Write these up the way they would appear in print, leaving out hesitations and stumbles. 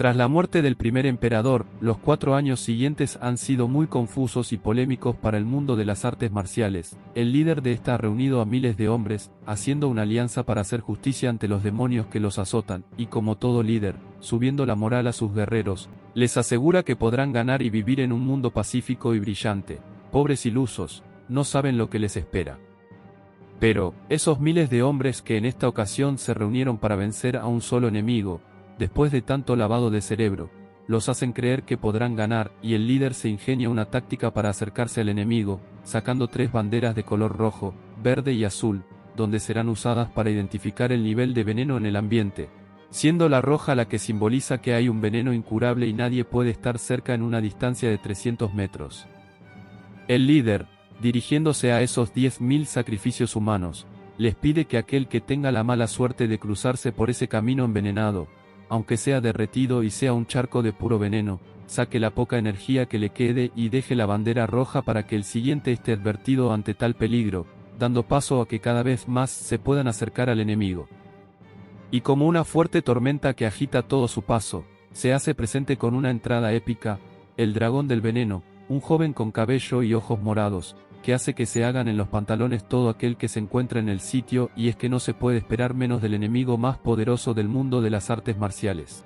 Tras la muerte del primer emperador, los 4 años siguientes han sido muy confusos y polémicos para el mundo de las artes marciales. El líder de esta ha reunido a miles de hombres, haciendo una alianza para hacer justicia ante los demonios que los azotan, y como todo líder, subiendo la moral a sus guerreros, les asegura que podrán ganar y vivir en un mundo pacífico y brillante. Pobres ilusos, no saben lo que les espera. Pero, esos miles de hombres que en esta ocasión se reunieron para vencer a un solo enemigo, después de tanto lavado de cerebro, los hacen creer que podrán ganar, y el líder se ingenia una táctica para acercarse al enemigo, sacando 3 banderas de color rojo, verde y azul, donde serán usadas para identificar el nivel de veneno en el ambiente, siendo la roja la que simboliza que hay un veneno incurable y nadie puede estar cerca en una distancia de 300 metros. El líder, dirigiéndose a esos 10.000 sacrificios humanos, les pide que aquel que tenga la mala suerte de cruzarse por ese camino envenenado, aunque sea derretido y sea un charco de puro veneno, saque la poca energía que le quede y deje la bandera roja para que el siguiente esté advertido ante tal peligro, dando paso a que cada vez más se puedan acercar al enemigo. Y como una fuerte tormenta que agita todo su paso, se hace presente con una entrada épica, el dragón del veneno, un joven con cabello y ojos morados, que hace que se hagan en los pantalones todo aquel que se encuentra en el sitio, y es que no se puede esperar menos del enemigo más poderoso del mundo de las artes marciales.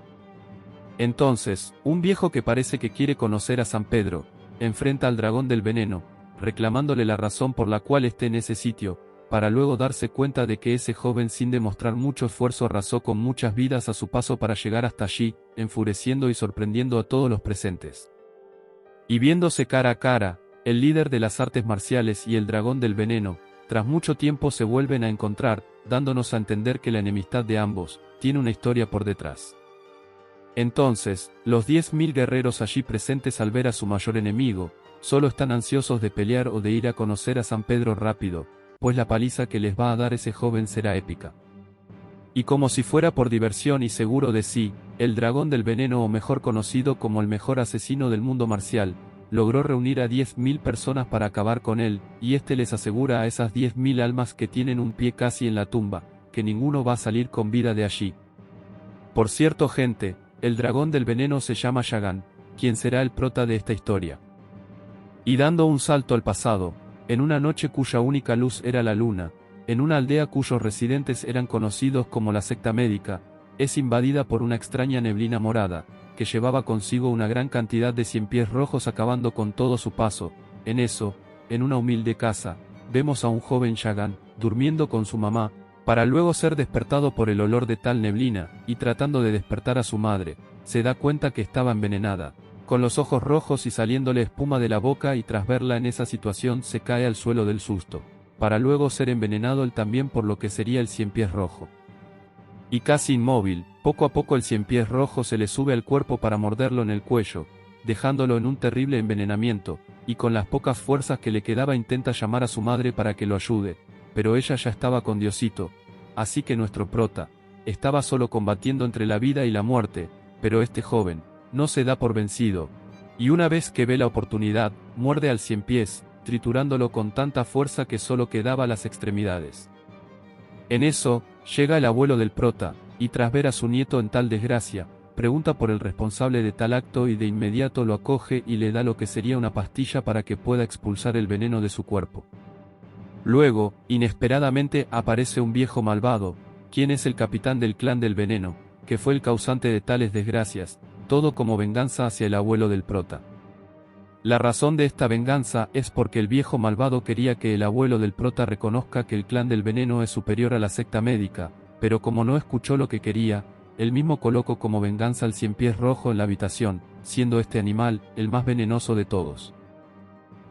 Entonces, un viejo que parece que quiere conocer a San Pedro, enfrenta al dragón del veneno, reclamándole la razón por la cual esté en ese sitio, para luego darse cuenta de que ese joven sin demostrar mucho esfuerzo arrasó con muchas vidas a su paso para llegar hasta allí, enfureciendo y sorprendiendo a todos los presentes. Y viéndose cara a cara, el líder de las artes marciales y el dragón del veneno, tras mucho tiempo se vuelven a encontrar, dándonos a entender que la enemistad de ambos tiene una historia por detrás. Entonces, los 10.000 guerreros allí presentes al ver a su mayor enemigo, solo están ansiosos de pelear o de ir a conocer a San Pedro rápido, pues la paliza que les va a dar ese joven será épica. Y como si fuera por diversión y seguro de sí, el dragón del veneno, o mejor conocido como el mejor asesino del mundo marcial, logró reunir a 10.000 personas para acabar con él, y este les asegura a esas 10.000 almas que tienen un pie casi en la tumba, que ninguno va a salir con vida de allí. Por cierto, gente, el dragón del veneno se llama Shagan, quien será el prota de esta historia. Y dando un salto al pasado, en una noche cuya única luz era la luna, en una aldea cuyos residentes eran conocidos como la secta médica, es invadida por una extraña neblina morada, que llevaba consigo una gran cantidad de ciempiés rojos acabando con todo su paso. En eso, en una humilde casa, vemos a un joven Shagan, durmiendo con su mamá, para luego ser despertado por el olor de tal neblina, y tratando de despertar a su madre, se da cuenta que estaba envenenada, con los ojos rojos y saliéndole espuma de la boca, y tras verla en esa situación se cae al suelo del susto, para luego ser envenenado él también por lo que sería el ciempiés rojo. Y casi inmóvil, poco a poco el ciempiés rojo se le sube al cuerpo para morderlo en el cuello, dejándolo en un terrible envenenamiento, y con las pocas fuerzas que le quedaba intenta llamar a su madre para que lo ayude, pero ella ya estaba con Diosito, así que nuestro prota estaba solo combatiendo entre la vida y la muerte, pero este joven no se da por vencido, y una vez que ve la oportunidad, muerde al ciempiés, triturándolo con tanta fuerza que solo quedaba las extremidades. En eso, llega el abuelo del prota, y tras ver a su nieto en tal desgracia, pregunta por el responsable de tal acto y de inmediato lo acoge y le da lo que sería una pastilla para que pueda expulsar el veneno de su cuerpo. Luego, inesperadamente aparece un viejo malvado, quien es el capitán del clan del veneno, que fue el causante de tales desgracias, todo como venganza hacia el abuelo del prota. La razón de esta venganza es porque el viejo malvado quería que el abuelo del prota reconozca que el clan del veneno es superior a la secta médica, pero como no escuchó lo que quería, él mismo colocó como venganza al ciempiés rojo en la habitación, siendo este animal el más venenoso de todos.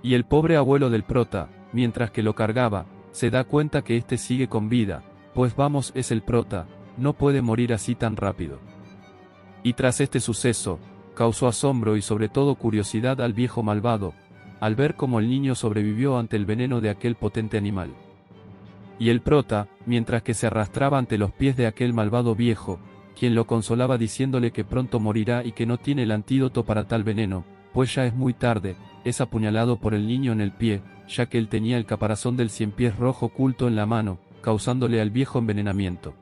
Y el pobre abuelo del prota, mientras que lo cargaba, se da cuenta que este sigue con vida, pues vamos, es el prota, no puede morir así tan rápido. Y tras este suceso, causó asombro y sobre todo curiosidad al viejo malvado, al ver cómo el niño sobrevivió ante el veneno de aquel potente animal. Y el prota, mientras que se arrastraba ante los pies de aquel malvado viejo, quien lo consolaba diciéndole que pronto morirá y que no tiene el antídoto para tal veneno, pues ya es muy tarde, es apuñalado por el niño en el pie, ya que él tenía el caparazón del ciempiés rojo oculto en la mano, causándole al viejo envenenamiento.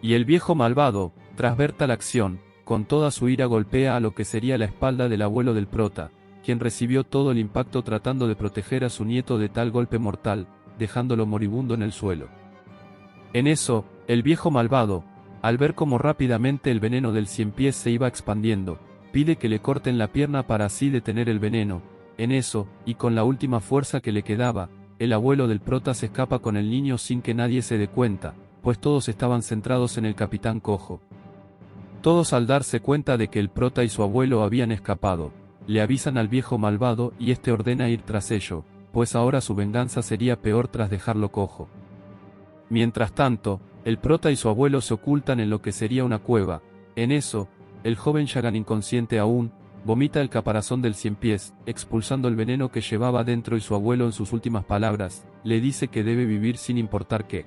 Y el viejo malvado, tras ver tal acción, con toda su ira golpea a lo que sería la espalda del abuelo del prota, quien recibió todo el impacto tratando de proteger a su nieto de tal golpe mortal, dejándolo moribundo en el suelo. En eso, el viejo malvado, al ver cómo rápidamente el veneno del ciempiés se iba expandiendo, pide que le corten la pierna para así detener el veneno. En eso, y con la última fuerza que le quedaba, el abuelo del prota se escapa con el niño sin que nadie se dé cuenta, pues todos estaban centrados en el capitán cojo. Todos al darse cuenta de que el prota y su abuelo habían escapado, le avisan al viejo malvado y este ordena ir tras ello, pues ahora su venganza sería peor tras dejarlo cojo. Mientras tanto, el prota y su abuelo se ocultan en lo que sería una cueva. En eso, el joven Shagan inconsciente aún, vomita el caparazón del ciempiés, expulsando el veneno que llevaba dentro y su abuelo en sus últimas palabras, le dice que debe vivir sin importar qué.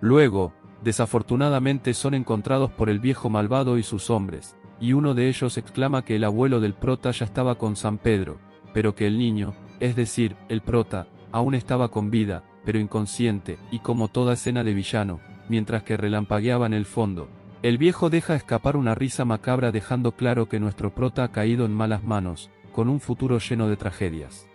Luego, desafortunadamente son encontrados por el viejo malvado y sus hombres, y uno de ellos exclama que el abuelo del prota ya estaba con San Pedro, pero que el niño, es decir, el prota, aún estaba con vida, pero inconsciente, y como toda escena de villano, mientras que relampagueaba en el fondo. El viejo deja escapar una risa macabra dejando claro que nuestro prota ha caído en malas manos, con un futuro lleno de tragedias.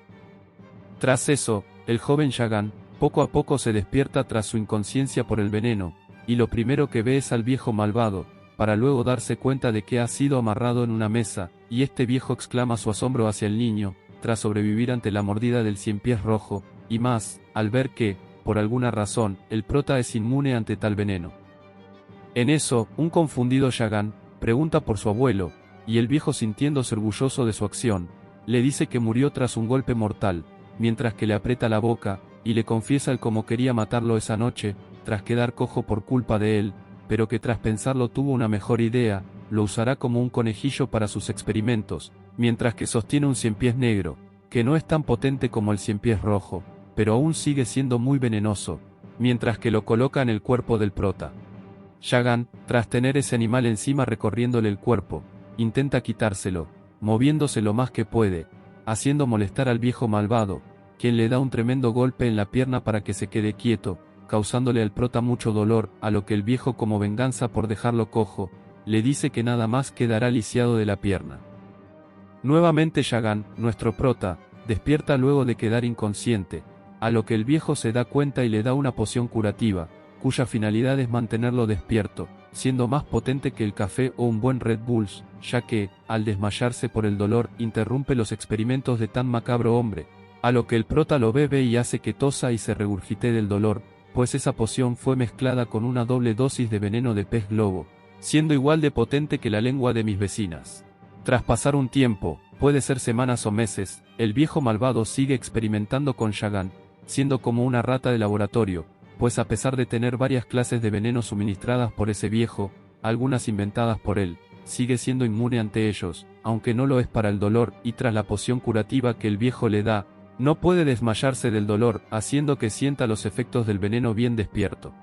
Tras eso, el joven Shagan, poco a poco se despierta tras su inconsciencia por el veneno, y lo primero que ve es al viejo malvado, para luego darse cuenta de que ha sido amarrado en una mesa, y este viejo exclama su asombro hacia el niño, tras sobrevivir ante la mordida del ciempiés rojo, y más, al ver que, por alguna razón, el prota es inmune ante tal veneno. En eso, un confundido Shagan pregunta por su abuelo, y el viejo sintiéndose orgulloso de su acción, le dice que murió tras un golpe mortal, mientras que le aprieta la boca, y le confiesa el cómo quería matarlo esa noche, tras quedar cojo por culpa de él, pero que tras pensarlo tuvo una mejor idea, lo usará como un conejillo para sus experimentos, mientras que sostiene un ciempiés negro, que no es tan potente como el ciempiés rojo, pero aún sigue siendo muy venenoso, mientras que lo coloca en el cuerpo del prota. Shagan, tras tener ese animal encima recorriéndole el cuerpo, intenta quitárselo, moviéndose lo más que puede, haciendo molestar al viejo malvado, quien le da un tremendo golpe en la pierna para que se quede quieto, causándole al prota mucho dolor, a lo que el viejo como venganza por dejarlo cojo, le dice que nada más quedará lisiado de la pierna. Nuevamente Shagan, nuestro prota, despierta luego de quedar inconsciente, a lo que el viejo se da cuenta y le da una poción curativa, cuya finalidad es mantenerlo despierto, siendo más potente que el café o un buen Red Bulls, ya que, al desmayarse por el dolor, interrumpe los experimentos de tan macabro hombre, a lo que el prota lo bebe y hace que tosa y se regurgite del dolor, pues esa poción fue mezclada con una doble dosis de veneno de pez globo, siendo igual de potente que la lengua de mis vecinas. Tras pasar un tiempo, puede ser semanas o meses, el viejo malvado sigue experimentando con Shagan, siendo como una rata de laboratorio, pues a pesar de tener varias clases de veneno suministradas por ese viejo, algunas inventadas por él, sigue siendo inmune ante ellos, aunque no lo es para el dolor, y tras la poción curativa que el viejo le da, no puede desmayarse del dolor, haciendo que sienta los efectos del veneno bien despierto.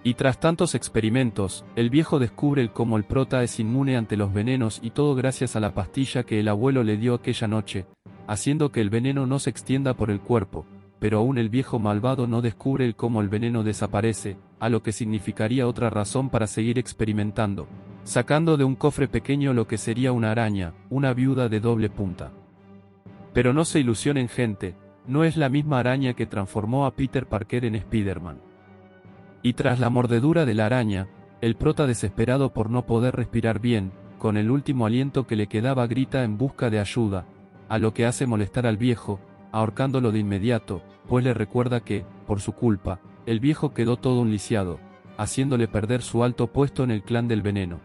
Y tras tantos experimentos, el viejo descubre cómo el prota es inmune ante los venenos y todo gracias a la pastilla que el abuelo le dio aquella noche, haciendo que el veneno no se extienda por el cuerpo, pero aún el viejo malvado no descubre cómo el veneno desaparece, a lo que significaría otra razón para seguir experimentando, sacando de un cofre pequeño lo que sería una araña, una viuda de doble punta. Pero no se ilusionen gente, no es la misma araña que transformó a Peter Parker en Spider-Man. Y tras la mordedura de la araña, el prota desesperado por no poder respirar bien, con el último aliento que le quedaba grita en busca de ayuda, a lo que hace molestar al viejo, ahorcándolo de inmediato, pues le recuerda que, por su culpa, el viejo quedó todo un lisiado, haciéndole perder su alto puesto en el clan del veneno.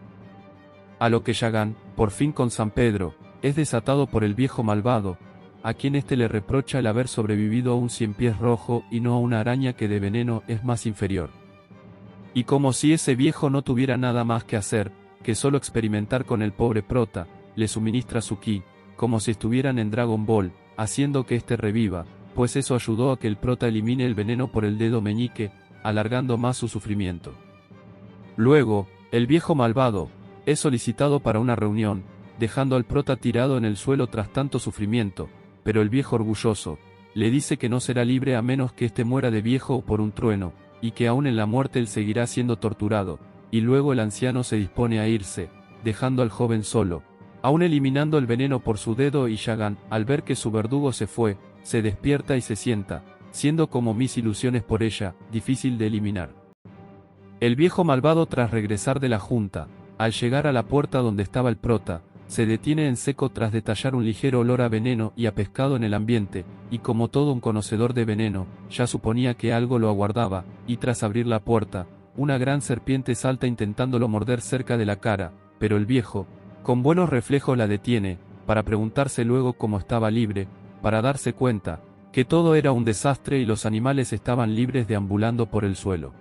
A lo que Shagan, por fin con San Pedro, es desatado por el viejo malvado, a quien este le reprocha el haber sobrevivido a un ciempiés rojo y no a una araña que de veneno es más inferior. Y como si ese viejo no tuviera nada más que hacer, que solo experimentar con el pobre prota, le suministra su ki, como si estuvieran en Dragon Ball, haciendo que éste reviva, pues eso ayudó a que el prota elimine el veneno por el dedo meñique, alargando más su sufrimiento. Luego, el viejo malvado, es solicitado para una reunión, dejando al prota tirado en el suelo tras tanto sufrimiento, pero el viejo orgulloso, le dice que no será libre a menos que éste muera de viejo o por un trueno, y que aún en la muerte él seguirá siendo torturado, y luego el anciano se dispone a irse, dejando al joven solo, aún eliminando el veneno por su dedo, y Shagan, al ver que su verdugo se fue, se despierta y se sienta, siendo como mis ilusiones por ella, difícil de eliminar. El viejo malvado, tras regresar de la junta, al llegar a la puerta donde estaba el prota, se detiene en seco tras detallar un ligero olor a veneno y a pescado en el ambiente, y como todo un conocedor de veneno, ya suponía que algo lo aguardaba, y tras abrir la puerta, una gran serpiente salta intentándolo morder cerca de la cara, pero el viejo, con buenos reflejos, la detiene, para preguntarse luego cómo estaba libre, para darse cuenta, que todo era un desastre y los animales estaban libres deambulando por el suelo.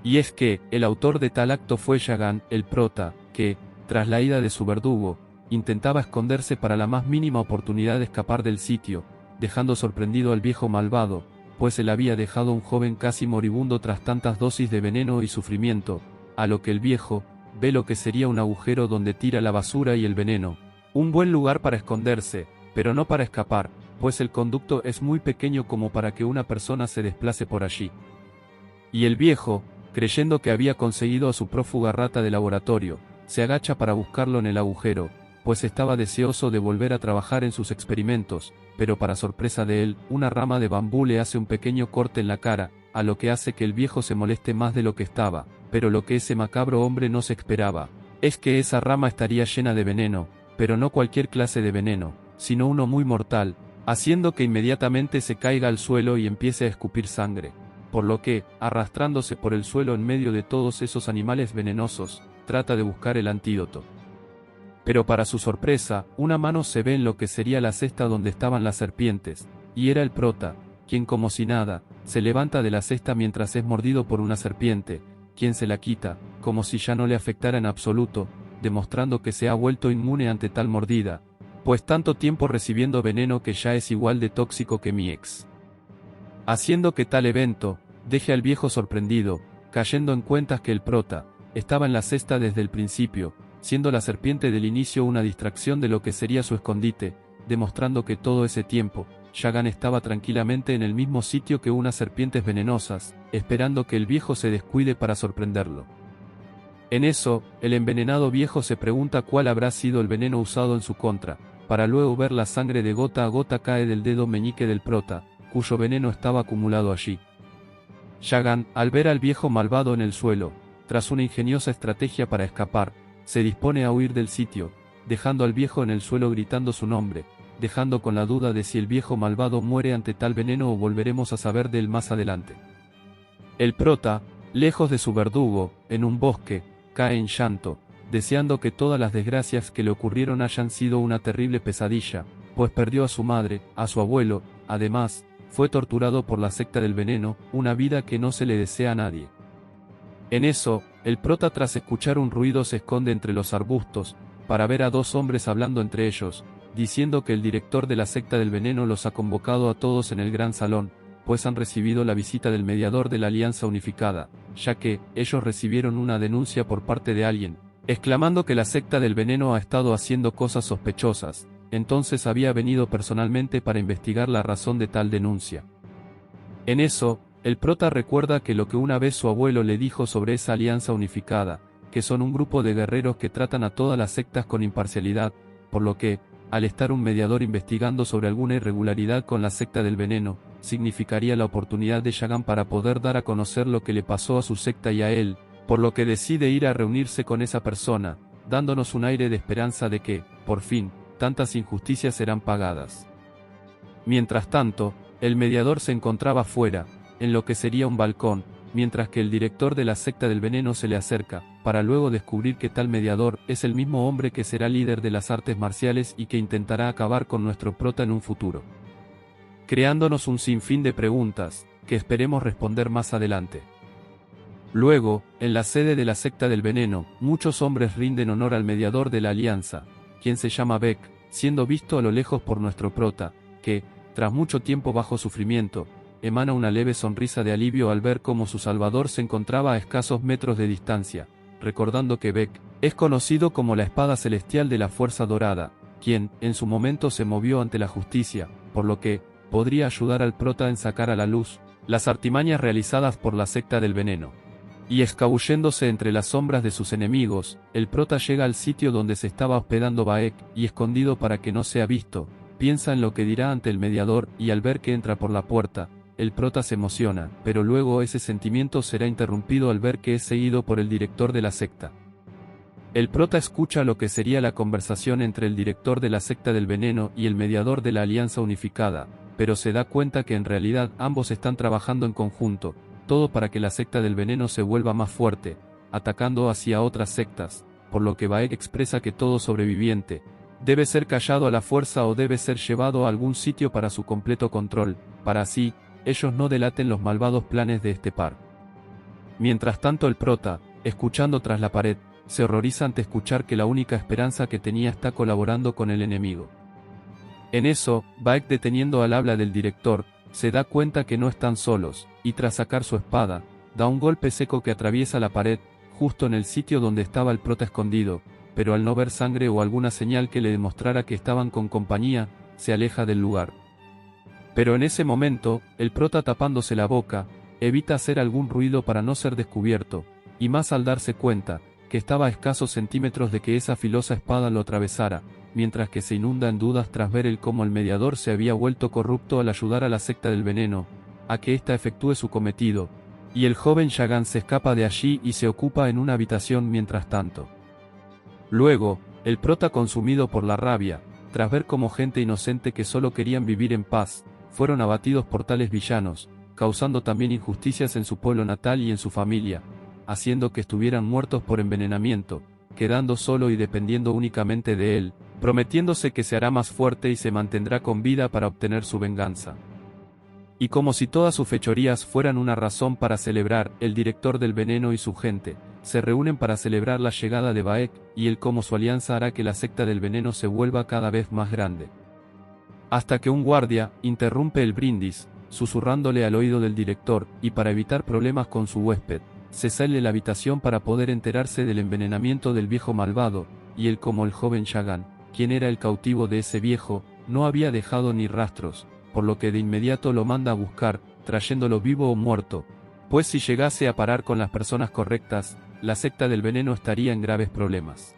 Y es que, el autor de tal acto fue Shagan, el prota, que, tras la ida de su verdugo, intentaba esconderse para la más mínima oportunidad de escapar del sitio, dejando sorprendido al viejo malvado, pues él había dejado un joven casi moribundo tras tantas dosis de veneno y sufrimiento, a lo que el viejo ve lo que sería un agujero donde tira la basura y el veneno, un buen lugar para esconderse, pero no para escapar, pues el conducto es muy pequeño como para que una persona se desplace por allí. Y el viejo, creyendo que había conseguido a su prófuga rata de laboratorio, se agacha para buscarlo en el agujero, pues estaba deseoso de volver a trabajar en sus experimentos, pero para sorpresa de él, una rama de bambú le hace un pequeño corte en la cara, a lo que hace que el viejo se moleste más de lo que estaba, pero lo que ese macabro hombre no se esperaba, es que esa rama estaría llena de veneno, pero no cualquier clase de veneno, sino uno muy mortal, haciendo que inmediatamente se caiga al suelo y empiece a escupir sangre, por lo que, arrastrándose por el suelo en medio de todos esos animales venenosos, trata de buscar el antídoto. Pero para su sorpresa, una mano se ve en lo que sería la cesta donde estaban las serpientes, y era el prota, quien como si nada, se levanta de la cesta mientras es mordido por una serpiente, quien se la quita, como si ya no le afectara en absoluto, demostrando que se ha vuelto inmune ante tal mordida, pues tanto tiempo recibiendo veneno que ya es igual de tóxico que mi ex. Haciendo que tal evento deje al viejo sorprendido, cayendo en cuentas que el prota estaba en la cesta desde el principio, siendo la serpiente del inicio una distracción de lo que sería su escondite, demostrando que todo ese tiempo, Shagan estaba tranquilamente en el mismo sitio que unas serpientes venenosas, esperando que el viejo se descuide para sorprenderlo. En eso, el envenenado viejo se pregunta cuál habrá sido el veneno usado en su contra, para luego ver la sangre de gota a gota cae del dedo meñique del prota, cuyo veneno estaba acumulado allí. Shagan, al ver al viejo malvado en el suelo, tras una ingeniosa estrategia para escapar, se dispone a huir del sitio, dejando al viejo en el suelo gritando su nombre, dejando con la duda de si el viejo malvado muere ante tal veneno o volveremos a saber de él más adelante. El prota, lejos de su verdugo, en un bosque, cae en llanto, deseando que todas las desgracias que le ocurrieron hayan sido una terrible pesadilla, pues perdió a su madre, a su abuelo, además, fue torturado por la secta del veneno, una vida que no se le desea a nadie. En eso, el prota, tras escuchar un ruido, se esconde entre los arbustos, para ver a dos hombres hablando entre ellos, diciendo que el director de la secta del veneno los ha convocado a todos en el gran salón, pues han recibido la visita del mediador de la Alianza Unificada, ya que ellos recibieron una denuncia por parte de alguien, exclamando que la secta del veneno ha estado haciendo cosas sospechosas, entonces había venido personalmente para investigar la razón de tal denuncia. En eso, el prota recuerda que lo que una vez su abuelo le dijo sobre esa Alianza Unificada, que son un grupo de guerreros que tratan a todas las sectas con imparcialidad, por lo que, al estar un mediador investigando sobre alguna irregularidad con la secta del veneno, significaría la oportunidad de Shagan para poder dar a conocer lo que le pasó a su secta y a él, por lo que decide ir a reunirse con esa persona, dándonos un aire de esperanza de que, por fin, tantas injusticias serán pagadas. Mientras tanto, el mediador se encontraba fuera, en lo que sería un balcón, mientras que el director de la secta del veneno se le acerca, para luego descubrir que tal mediador es el mismo hombre que será líder de las artes marciales y que intentará acabar con nuestro prota en un futuro, creándonos un sinfín de preguntas, que esperemos responder más adelante. Luego, en la sede de la secta del veneno, muchos hombres rinden honor al mediador de la alianza, quien se llama Beck, siendo visto a lo lejos por nuestro prota, que, tras mucho tiempo bajo sufrimiento, emana una leve sonrisa de alivio al ver cómo su salvador se encontraba a escasos metros de distancia, recordando que Beck es conocido como la espada celestial de la Fuerza Dorada, quien, en su momento se movió ante la justicia, por lo que, podría ayudar al prota en sacar a la luz las artimañas realizadas por la secta del veneno. Y escabulléndose entre las sombras de sus enemigos, el prota llega al sitio donde se estaba hospedando Baek, y escondido para que no sea visto, piensa en lo que dirá ante el mediador, y al ver que entra por la puerta, el prota se emociona, pero luego ese sentimiento será interrumpido al ver que es seguido por el director de la secta. El prota escucha lo que sería la conversación entre el director de la secta del veneno y el mediador de la Alianza Unificada, pero se da cuenta que en realidad ambos están trabajando en conjunto, todo para que la secta del veneno se vuelva más fuerte, atacando hacia otras sectas, por lo que Baek expresa que todo sobreviviente debe ser callado a la fuerza o debe ser llevado a algún sitio para su completo control, para así, ellos no delaten los malvados planes de este par. Mientras tanto el prota, escuchando tras la pared, se horroriza ante escuchar que la única esperanza que tenía está colaborando con el enemigo. En eso, Baek, deteniendo al habla del director, se da cuenta que no están solos, y tras sacar su espada, da un golpe seco que atraviesa la pared, justo en el sitio donde estaba el prota escondido, pero al no ver sangre o alguna señal que le demostrara que estaban con compañía, se aleja del lugar. Pero en ese momento, el prota, tapándose la boca, evita hacer algún ruido para no ser descubierto, y más al darse cuenta, que estaba a escasos centímetros de que esa filosa espada lo atravesara, mientras que se inunda en dudas tras ver cómo el mediador se había vuelto corrupto al ayudar a la secta del veneno, a que ésta efectúe su cometido, y el joven Shagan se escapa de allí y se ocupa en una habitación mientras tanto. Luego, el prota, consumido por la rabia, tras ver cómo gente inocente que solo querían vivir en paz, fueron abatidos por tales villanos, causando también injusticias en su pueblo natal y en su familia, haciendo que estuvieran muertos por envenenamiento, quedando solo y dependiendo únicamente de él, prometiéndose que se hará más fuerte y se mantendrá con vida para obtener su venganza. Y como si todas sus fechorías fueran una razón para celebrar, el director del veneno y su gente se reúnen para celebrar la llegada de Baek, y él como su alianza hará que la secta del veneno se vuelva cada vez más grande. Hasta que un guardia interrumpe el brindis, susurrándole al oído del director, y para evitar problemas con su huésped, se sale de la habitación para poder enterarse del envenenamiento del viejo malvado, y él como el joven Shagan, quien era el cautivo de ese viejo, no había dejado ni rastros, por lo que de inmediato lo manda a buscar, trayéndolo vivo o muerto, pues si llegase a parar con las personas correctas, la secta del veneno estaría en graves problemas.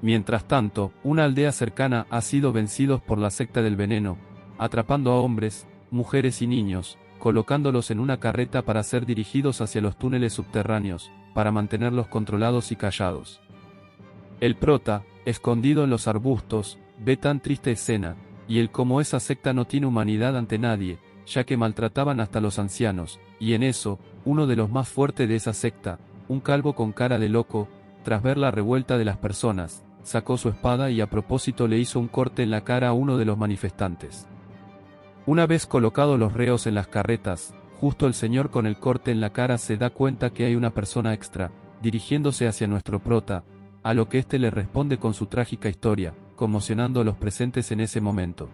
Mientras tanto, una aldea cercana ha sido vencidos por la secta del veneno, atrapando a hombres, mujeres y niños, colocándolos en una carreta para ser dirigidos hacia los túneles subterráneos, para mantenerlos controlados y callados. El prota, escondido en los arbustos, ve tan triste escena, y él como esa secta no tiene humanidad ante nadie, ya que maltrataban hasta los ancianos, y en eso, uno de los más fuertes de esa secta, un calvo con cara de loco, tras ver la revuelta de las personas, sacó su espada y a propósito le hizo un corte en la cara a uno de los manifestantes. Una vez colocados los reos en las carretas, justo el señor con el corte en la cara se da cuenta que hay una persona extra, dirigiéndose hacia nuestro prota, a lo que éste le responde con su trágica historia, conmocionando a los presentes en ese momento.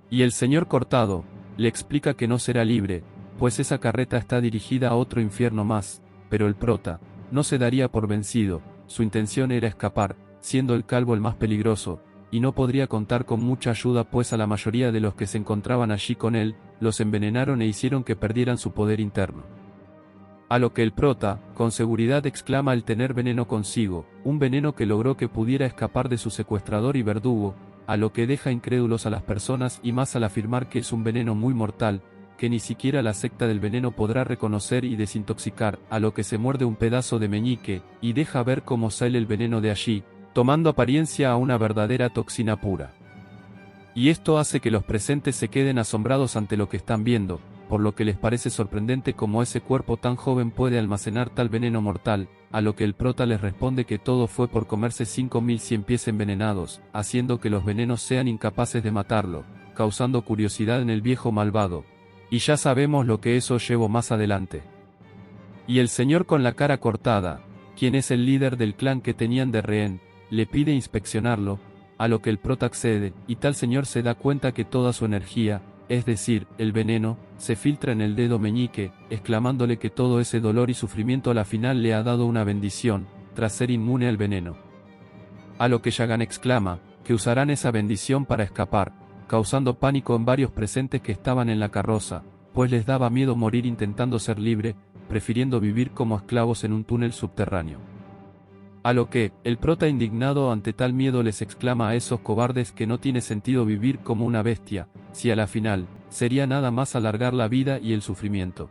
Y el señor cortado, le explica que no será libre, pues esa carreta está dirigida a otro infierno más, pero el prota no se daría por vencido, su intención era escapar, siendo el calvo el más peligroso, y no podría contar con mucha ayuda pues a la mayoría de los que se encontraban allí con él, los envenenaron e hicieron que perdieran su poder interno. A lo que el prota, con seguridad exclama el tener veneno consigo, un veneno que logró que pudiera escapar de su secuestrador y verdugo, a lo que deja incrédulos a las personas y más al afirmar que es un veneno muy mortal, que ni siquiera la secta del veneno podrá reconocer y desintoxicar, a lo que se muerde un pedazo de meñique, y deja ver cómo sale el veneno de allí, tomando apariencia a una verdadera toxina pura. Y esto hace que los presentes se queden asombrados ante lo que están viendo, por lo que les parece sorprendente cómo ese cuerpo tan joven puede almacenar tal veneno mortal, a lo que el prota les responde que todo fue por comerse 5100 pies envenenados, haciendo que los venenos sean incapaces de matarlo, causando curiosidad en el viejo malvado. Y ya sabemos lo que eso llevó más adelante. Y el señor con la cara cortada, quien es el líder del clan que tenían de rehén, le pide inspeccionarlo, a lo que el prota accede, y tal señor se da cuenta que toda su energía, es decir, el veneno, se filtra en el dedo meñique, exclamándole que todo ese dolor y sufrimiento a la final le ha dado una bendición, tras ser inmune al veneno. A lo que Shagan exclama, que usarán esa bendición para escapar, causando pánico en varios presentes que estaban en la carroza, pues les daba miedo morir intentando ser libre, prefiriendo vivir como esclavos en un túnel subterráneo. A lo que, el prota indignado ante tal miedo les exclama a esos cobardes que no tiene sentido vivir como una bestia, si a la final, sería nada más alargar la vida y el sufrimiento.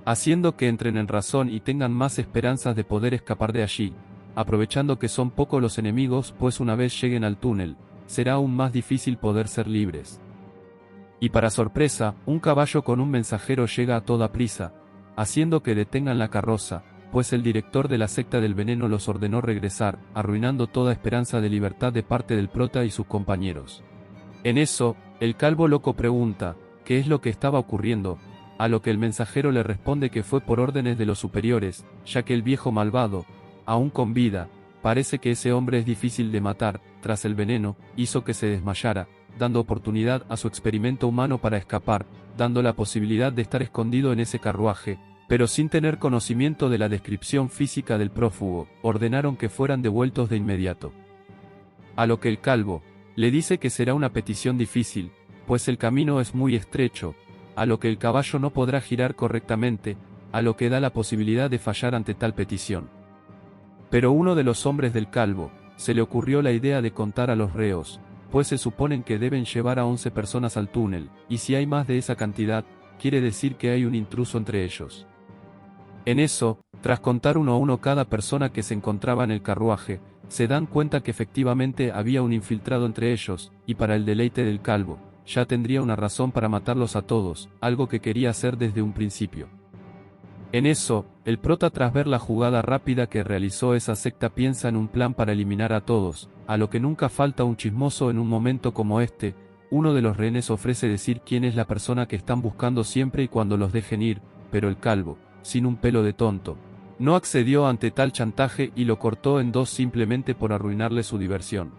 Haciendo que entren en razón y tengan más esperanzas de poder escapar de allí, aprovechando que son pocos los enemigos, pues una vez lleguen al túnel, será aún más difícil poder ser libres. Y para sorpresa, un caballo con un mensajero llega a toda prisa, haciendo que detengan la carroza, pues el director de la secta del veneno los ordenó regresar, arruinando toda esperanza de libertad de parte del prota y sus compañeros. En eso, el calvo loco pregunta, ¿qué es lo que estaba ocurriendo? A lo que el mensajero le responde que fue por órdenes de los superiores, ya que el viejo malvado, aún con vida, parece que ese hombre es difícil de matar, tras el veneno, hizo que se desmayara, dando oportunidad a su experimento humano para escapar, dando la posibilidad de estar escondido en ese carruaje, pero sin tener conocimiento de la descripción física del prófugo, ordenaron que fueran devueltos de inmediato. A lo que el calvo le dice que será una petición difícil, pues el camino es muy estrecho, a lo que el caballo no podrá girar correctamente, a lo que da la posibilidad de fallar ante tal petición. Pero uno de los hombres del calvo, se le ocurrió la idea de contar a los reos, pues se suponen que deben llevar a 11 personas al túnel, y si hay más de esa cantidad, quiere decir que hay un intruso entre ellos. En eso, tras contar uno a uno cada persona que se encontraba en el carruaje, se dan cuenta que efectivamente había un infiltrado entre ellos, y para el deleite del calvo, ya tendría una razón para matarlos a todos, algo que quería hacer desde un principio. En eso, el prota tras ver la jugada rápida que realizó esa secta piensa en un plan para eliminar a todos, a lo que nunca falta un chismoso en un momento como este. Uno de los rehenes ofrece decir quién es la persona que están buscando siempre y cuando los dejen ir, pero el calvo, sin un pelo de tonto, no accedió ante tal chantaje y lo cortó en dos simplemente por arruinarle su diversión.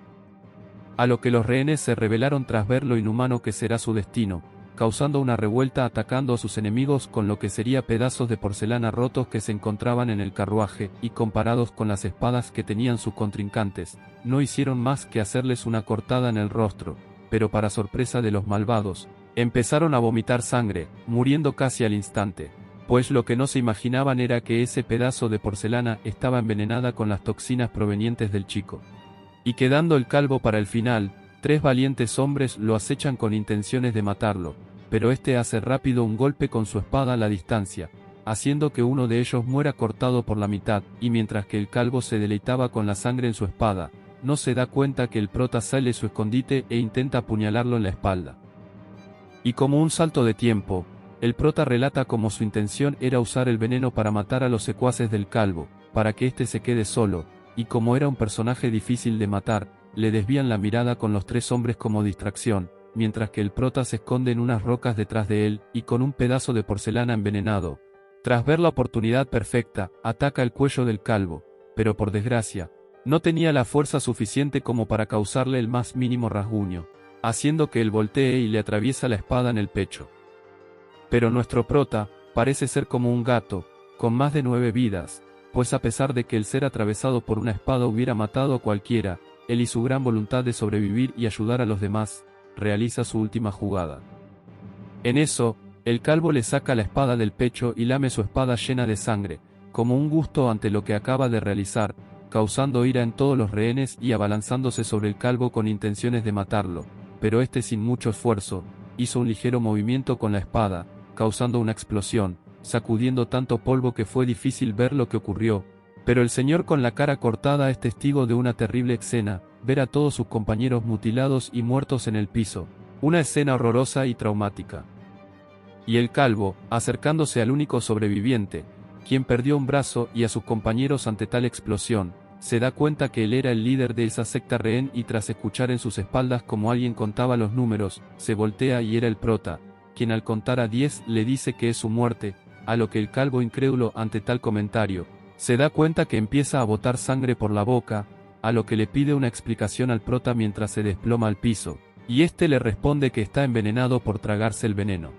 A lo que los rehenes se rebelaron tras ver lo inhumano que será su destino, causando una revuelta atacando a sus enemigos con lo que sería pedazos de porcelana rotos que se encontraban en el carruaje, y comparados con las espadas que tenían sus contrincantes, no hicieron más que hacerles una cortada en el rostro, pero para sorpresa de los malvados, empezaron a vomitar sangre, muriendo casi al instante, pues lo que no se imaginaban era que ese pedazo de porcelana estaba envenenada con las toxinas provenientes del chico. Y quedando el calvo para el final, 3 valientes hombres lo acechan con intenciones de matarlo, pero este hace rápido un golpe con su espada a la distancia, haciendo que uno de ellos muera cortado por la mitad, y mientras que el calvo se deleitaba con la sangre en su espada, no se da cuenta que el prota sale de su escondite e intenta apuñalarlo en la espalda. Y como un salto de tiempo, el prota relata cómo su intención era usar el veneno para matar a los secuaces del calvo, para que éste se quede solo, y como era un personaje difícil de matar, le desvían la mirada con los 3 hombres como distracción, mientras que el prota se esconde en unas rocas detrás de él, y con un pedazo de porcelana envenenado. Tras ver la oportunidad perfecta, ataca el cuello del calvo, pero por desgracia, no tenía la fuerza suficiente como para causarle el más mínimo rasguño, haciendo que él voltee y le atraviesa la espada en el pecho. Pero nuestro prota, parece ser como un gato, con más de 9 vidas, pues a pesar de que el ser atravesado por una espada hubiera matado a cualquiera, él y su gran voluntad de sobrevivir y ayudar a los demás, realiza su última jugada. En eso, el calvo le saca la espada del pecho y lame su espada llena de sangre, como un gusto ante lo que acaba de realizar, causando ira en todos los rehenes y abalanzándose sobre el calvo con intenciones de matarlo, pero este sin mucho esfuerzo, hizo un ligero movimiento con la espada, causando una explosión, sacudiendo tanto polvo que fue difícil ver lo que ocurrió. Pero el señor con la cara cortada es testigo de una terrible escena, ver a todos sus compañeros mutilados y muertos en el piso, una escena horrorosa y traumática. Y el calvo, acercándose al único sobreviviente, quien perdió un brazo, y a sus compañeros ante tal explosión, se da cuenta que él era el líder de esa secta rehén y tras escuchar en sus espaldas como alguien contaba los números, se voltea y era el prota, quien al contar a 10 le dice que es su muerte, a lo que el calvo incrédulo ante tal comentario, se da cuenta que empieza a botar sangre por la boca, a lo que le pide una explicación al prota mientras se desploma al piso, y este le responde que está envenenado por tragarse el veneno.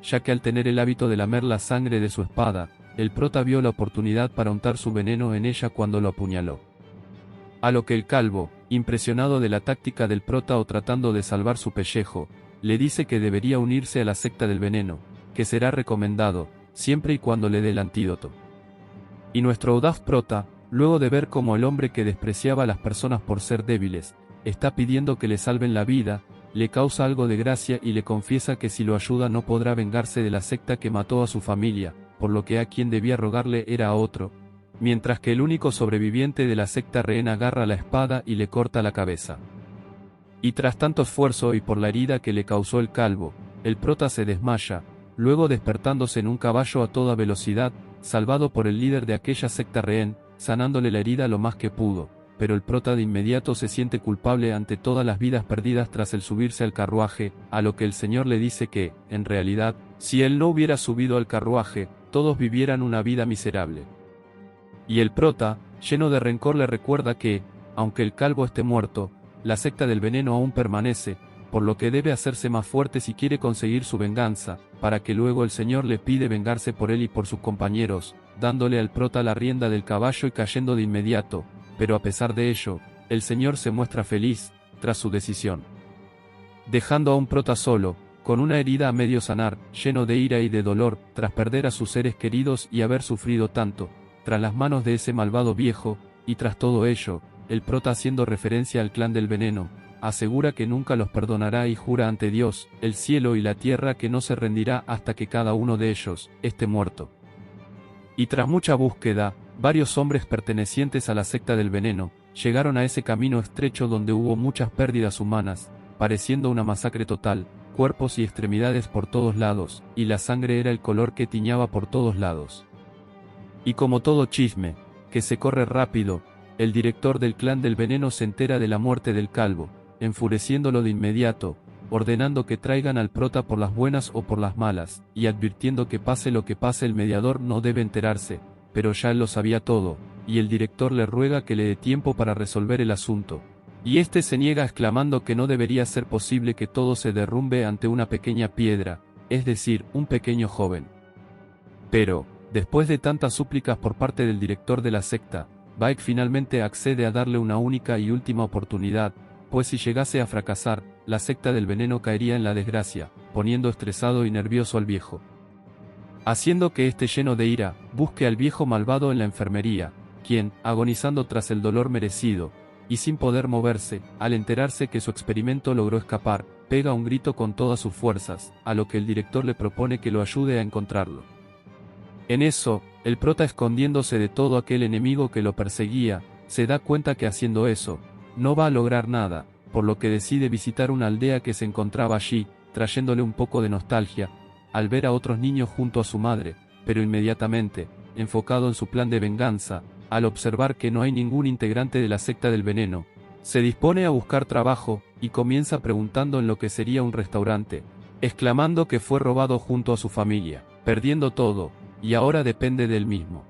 Ya que al tener el hábito de lamer la sangre de su espada, el prota vio la oportunidad para untar su veneno en ella cuando lo apuñaló. A lo que el calvo, impresionado de la táctica del prota o tratando de salvar su pellejo, le dice que debería unirse a la secta del veneno, que será recomendado, siempre y cuando le dé el antídoto. Y nuestro audaz prota, luego de ver cómo el hombre que despreciaba a las personas por ser débiles, está pidiendo que le salven la vida, le causa algo de gracia y le confiesa que si lo ayuda no podrá vengarse de la secta que mató a su familia, por lo que a quien debía rogarle era a otro, mientras que el único sobreviviente de la secta rehén agarra la espada y le corta la cabeza. Y tras tanto esfuerzo y por la herida que le causó el calvo, el prota se desmaya, luego despertándose en un caballo a toda velocidad, salvado por el líder de aquella secta rehén, sanándole la herida lo más que pudo, pero el prota de inmediato se siente culpable ante todas las vidas perdidas tras el subirse al carruaje, a lo que el Señor le dice que, en realidad, si él no hubiera subido al carruaje, todos vivieran una vida miserable. Y el prota, lleno de rencor, le recuerda que, aunque el calvo esté muerto, la secta del veneno aún permanece, por lo que debe hacerse más fuerte si quiere conseguir su venganza, para que luego el Señor le pide vengarse por él y por sus compañeros, dándole al prota la rienda del caballo y cayendo de inmediato, pero a pesar de ello, el Señor se muestra feliz, tras su decisión. Dejando a un prota solo, con una herida a medio sanar, lleno de ira y de dolor, tras perder a sus seres queridos y haber sufrido tanto, tras las manos de ese malvado viejo, y tras todo ello, el prota, haciendo referencia al clan del veneno, asegura que nunca los perdonará y jura ante Dios, el cielo y la tierra que no se rendirá hasta que cada uno de ellos esté muerto. Y tras mucha búsqueda, varios hombres pertenecientes a la secta del veneno, llegaron a ese camino estrecho donde hubo muchas pérdidas humanas, pareciendo una masacre total, cuerpos y extremidades por todos lados, y la sangre era el color que tiñaba por todos lados. Y como todo chisme, que se corre rápido, el director del clan del veneno se entera de la muerte del calvo, enfureciéndolo de inmediato, ordenando que traigan al prota por las buenas o por las malas, y advirtiendo que pase lo que pase el mediador no debe enterarse, pero ya él lo sabía todo, y el director le ruega que le dé tiempo para resolver el asunto. Y este se niega exclamando que no debería ser posible que todo se derrumbe ante una pequeña piedra, es decir, un pequeño joven. Pero, después de tantas súplicas por parte del director de la secta, Baek finalmente accede a darle una única y última oportunidad, pues si llegase a fracasar, la secta del veneno caería en la desgracia, poniendo estresado y nervioso al viejo. Haciendo que este, lleno de ira, busque al viejo malvado en la enfermería, quien, agonizando tras el dolor merecido, y sin poder moverse, al enterarse que su experimento logró escapar, pega un grito con todas sus fuerzas, a lo que el director le propone que lo ayude a encontrarlo. En eso, el prota, escondiéndose de todo aquel enemigo que lo perseguía, se da cuenta que haciendo eso, no va a lograr nada, por lo que decide visitar una aldea que se encontraba allí, trayéndole un poco de nostalgia, al ver a otros niños junto a su madre, pero inmediatamente, enfocado en su plan de venganza, al observar que no hay ningún integrante de la secta del veneno, se dispone a buscar trabajo, y comienza preguntando en lo que sería un restaurante, exclamando que fue robado junto a su familia, perdiendo todo, y ahora depende de él mismo.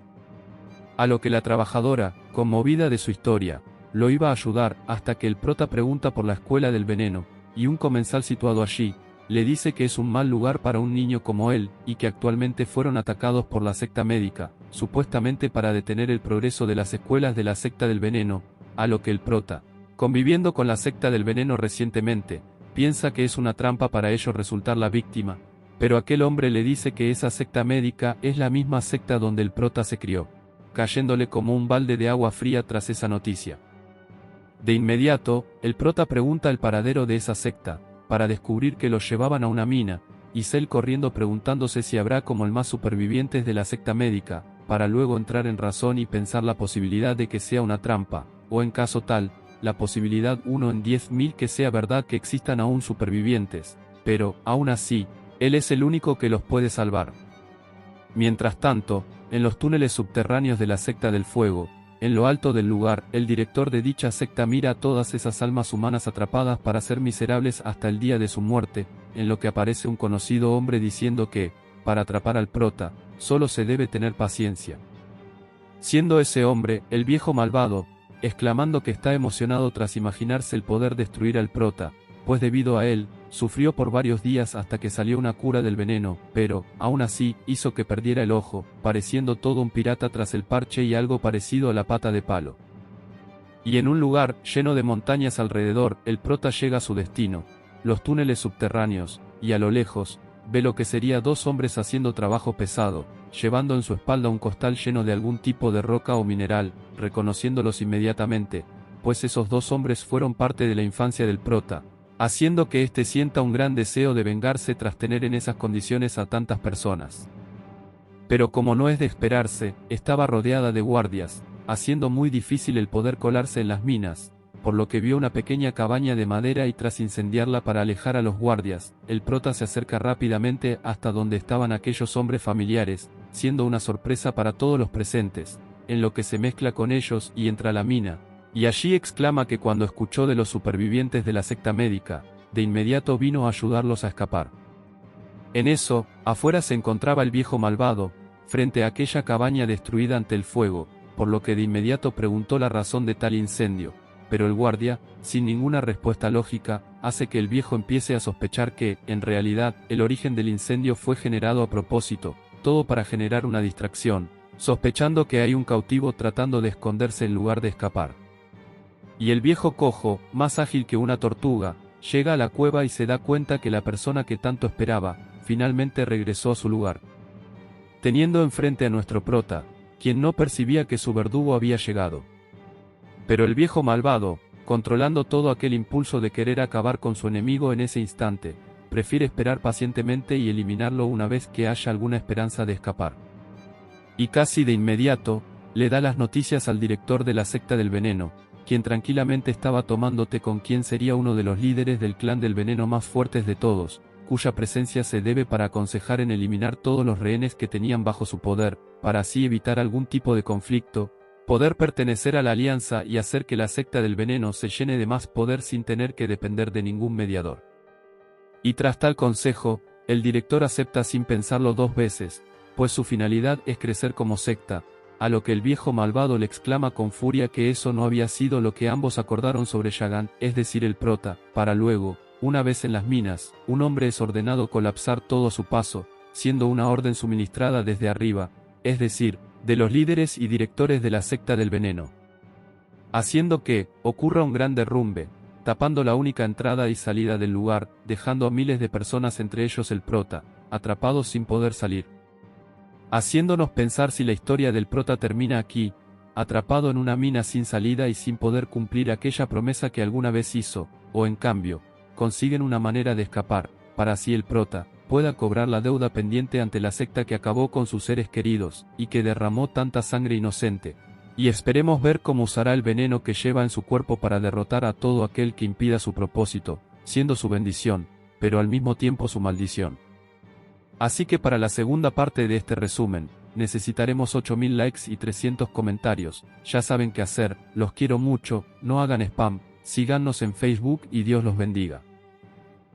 A lo que la trabajadora, conmovida de su historia, lo iba a ayudar, hasta que el prota pregunta por la escuela del veneno, y un comensal situado allí, le dice que es un mal lugar para un niño como él, y que actualmente fueron atacados por la secta médica, supuestamente para detener el progreso de las escuelas de la secta del veneno, a lo que el prota, conviviendo con la secta del veneno recientemente, piensa que es una trampa para ellos resultar la víctima, pero aquel hombre le dice que esa secta médica es la misma secta donde el prota se crió, cayéndole como un balde de agua fría tras esa noticia. De inmediato, el prota pregunta el paradero de esa secta, para descubrir que los llevaban a una mina, y Cell corriendo preguntándose si habrá como el más supervivientes de la secta médica, para luego entrar en razón y pensar la posibilidad de que sea una trampa, o en caso tal, la posibilidad 1 en 10.000 que sea verdad que existan aún supervivientes, pero, aún así, él es el único que los puede salvar. Mientras tanto, en los túneles subterráneos de la secta del fuego, en lo alto del lugar, el director de dicha secta mira a todas esas almas humanas atrapadas para ser miserables hasta el día de su muerte, en lo que aparece un conocido hombre diciendo que, para atrapar al prota, solo se debe tener paciencia. Siendo ese hombre, el viejo malvado, exclamando que está emocionado tras imaginarse el poder destruir al prota, pues debido a él, sufrió por varios días hasta que salió una cura del veneno, pero, aún así, hizo que perdiera el ojo, pareciendo todo un pirata tras el parche y algo parecido a la pata de palo. Y en un lugar, lleno de montañas alrededor, el prota llega a su destino, los túneles subterráneos, y a lo lejos, ve lo que sería dos hombres haciendo trabajo pesado, llevando en su espalda un costal lleno de algún tipo de roca o mineral, reconociéndolos inmediatamente, pues esos dos hombres fueron parte de la infancia del prota, haciendo que éste sienta un gran deseo de vengarse tras tener en esas condiciones a tantas personas. Pero como no es de esperarse, estaba rodeada de guardias, haciendo muy difícil el poder colarse en las minas, por lo que vio una pequeña cabaña de madera y tras incendiarla para alejar a los guardias, el prota se acerca rápidamente hasta donde estaban aquellos hombres familiares, siendo una sorpresa para todos los presentes, en lo que se mezcla con ellos y entra a la mina, y allí exclama que cuando escuchó de los supervivientes de la secta médica, de inmediato vino a ayudarlos a escapar. En eso, afuera se encontraba el viejo malvado, frente a aquella cabaña destruida ante el fuego, por lo que de inmediato preguntó la razón de tal incendio, pero el guardia, sin ninguna respuesta lógica, hace que el viejo empiece a sospechar que, en realidad, el origen del incendio fue generado a propósito, todo para generar una distracción, sospechando que hay un cautivo tratando de esconderse en lugar de escapar. Y el viejo cojo, más ágil que una tortuga, llega a la cueva y se da cuenta que la persona que tanto esperaba, finalmente regresó a su lugar. Teniendo enfrente a nuestro prota, quien no percibía que su verdugo había llegado. Pero el viejo malvado, controlando todo aquel impulso de querer acabar con su enemigo en ese instante, prefiere esperar pacientemente y eliminarlo una vez que haya alguna esperanza de escapar. Y casi de inmediato, le da las noticias al director de la secta del veneno, quien tranquilamente estaba tomando té con quien sería uno de los líderes del clan del veneno más fuertes de todos, cuya presencia se debe para aconsejar en eliminar todos los rehenes que tenían bajo su poder, para así evitar algún tipo de conflicto, poder pertenecer a la alianza y hacer que la secta del veneno se llene de más poder sin tener que depender de ningún mediador. Y tras tal consejo, el director acepta sin pensarlo dos veces, pues su finalidad es crecer como secta, a lo que el viejo malvado le exclama con furia que eso no había sido lo que ambos acordaron sobre Shagan, es decir el prota, para luego, una vez en las minas, un hombre es ordenado colapsar todo a su paso, siendo una orden suministrada desde arriba, es decir, de los líderes y directores de la secta del veneno. Haciendo que ocurra un gran derrumbe, tapando la única entrada y salida del lugar, dejando a miles de personas entre ellos el prota, atrapados sin poder salir. Haciéndonos pensar si la historia del prota termina aquí, atrapado en una mina sin salida y sin poder cumplir aquella promesa que alguna vez hizo, o en cambio, consiguen una manera de escapar, para así el prota pueda cobrar la deuda pendiente ante la secta que acabó con sus seres queridos, y que derramó tanta sangre inocente. Y esperemos ver cómo usará el veneno que lleva en su cuerpo para derrotar a todo aquel que impida su propósito, siendo su bendición, pero al mismo tiempo su maldición. Así que para la segunda parte de este resumen, necesitaremos 8000 likes y 300 comentarios, ya saben qué hacer, los quiero mucho, no hagan spam, síganos en Facebook y Dios los bendiga.